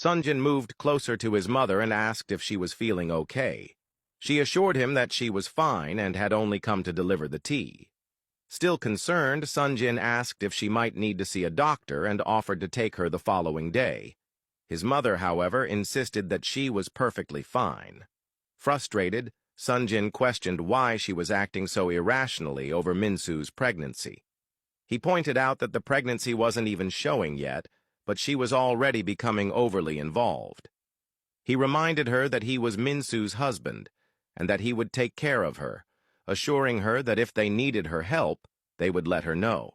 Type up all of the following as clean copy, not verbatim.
Sonjin moved closer to his mother and asked if she was feeling okay. She assured him that she was fine and had only come to deliver the tea. Still concerned, Sonjin asked if she might need to see a doctor and offered to take her the following day. His mother, however, insisted that she was perfectly fine. Frustrated, Sonjin questioned why she was acting so irrationally over Minsu's pregnancy. He pointed out that the pregnancy wasn't even showing yet, but she was already becoming overly involved. He reminded her that he was Minsu's husband and that he would take care of her, assuring her that if they needed her help, they would let her know.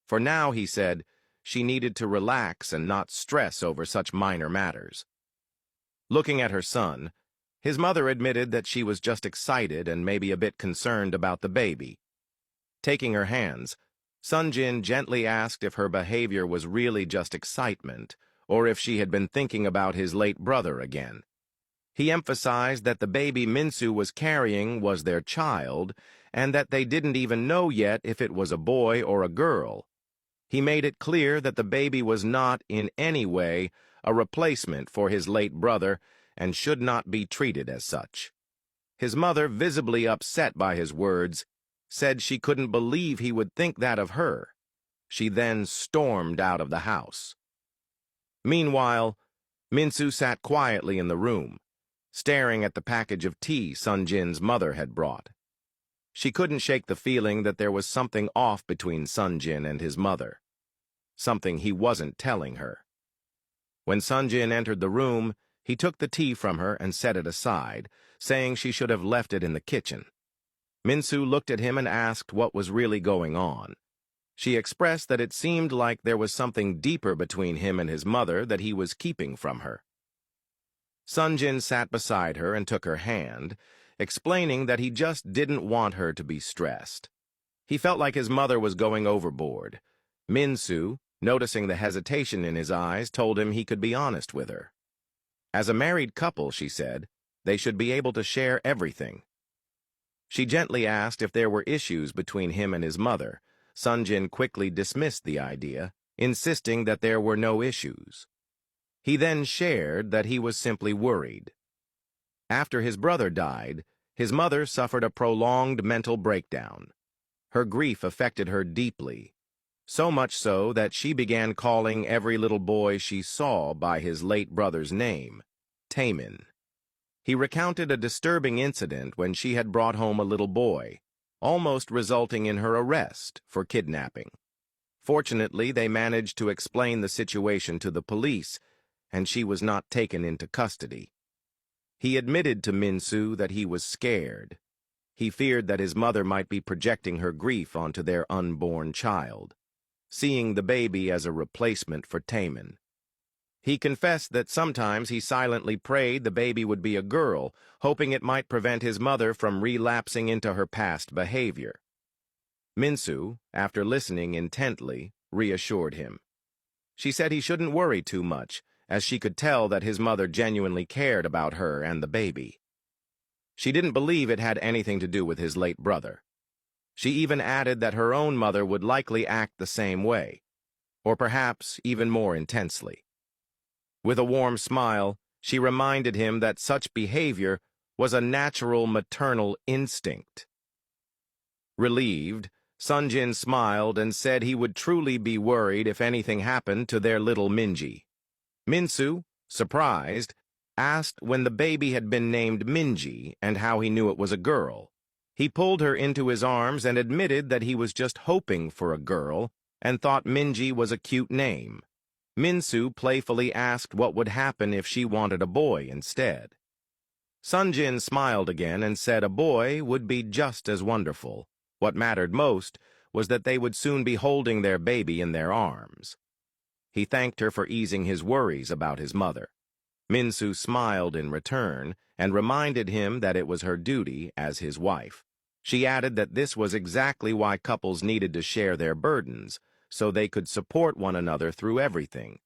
For now, he said, she needed to relax and not stress over such minor matters. Looking at her son, his mother admitted that she was just excited and maybe a bit concerned about the baby. Taking her hands, Sonjin gently asked if her behavior was really just excitement, or if she had been thinking about his late brother again. He emphasized that the baby Minsu was carrying was their child, and that they didn't even know yet if it was a boy or a girl. He made it clear that the baby was not, in any way, a replacement for his late brother and should not be treated as such. His mother, visibly upset by his words, said she couldn't believe he would think that of her. She then stormed out of the house. Meanwhile, Minsu sat quietly in the room, staring at the package of tea Sonjin's mother had brought. She couldn't shake the feeling that there was something off between Sonjin and his mother, something he wasn't telling her. When Sonjin entered the room, he took the tea from her and set it aside, saying she should have left it in the kitchen. Minsu looked at him and asked what was really going on. She expressed that it seemed like there was something deeper between him and his mother that he was keeping from her. Sonjin sat beside her and took her hand, explaining that he just didn't want her to be stressed. He felt like his mother was going overboard. Minsu, noticing the hesitation in his eyes, told him he could be honest with her. As a married couple, she said, they should be able to share everything. She gently asked if there were issues between him and his mother. Sonjin quickly dismissed the idea, insisting that there were no issues. He then shared that he was simply worried. After his brother died, his mother suffered a prolonged mental breakdown. Her grief affected her deeply, so much so that she began calling every little boy she saw by his late brother's name, Taemin. He recounted a disturbing incident when she had brought home a little boy, almost resulting in her arrest for kidnapping. Fortunately, they managed to explain the situation to the police, and she was not taken into custody. He admitted to Minsu that he was scared. He feared that his mother might be projecting her grief onto their unborn child, seeing the baby as a replacement for Taemin. He confessed that sometimes he silently prayed the baby would be a girl, hoping it might prevent his mother from relapsing into her past behavior. Minsu, after listening intently, reassured him. She said he shouldn't worry too much, as she could tell that his mother genuinely cared about her and the baby. She didn't believe it had anything to do with his late brother. She even added that her own mother would likely act the same way, or perhaps even more intensely. With a warm smile, she reminded him that such behavior was a natural maternal instinct. Relieved, Sonjin smiled and said he would truly be worried if anything happened to their little Minji. Minsu, surprised, asked when the baby had been named Minji and how he knew it was a girl. He pulled her into his arms and admitted that he was just hoping for a girl and thought Minji was a cute name. Minsu playfully asked what would happen if she wanted a boy instead. Sonjin smiled again and said a boy would be just as wonderful. What mattered most was that they would soon be holding their baby in their arms. He thanked her for easing his worries about his mother. Minsu smiled in return and reminded him that it was her duty as his wife. She added that this was exactly why couples needed to share their burdens, so they could support one another through everything,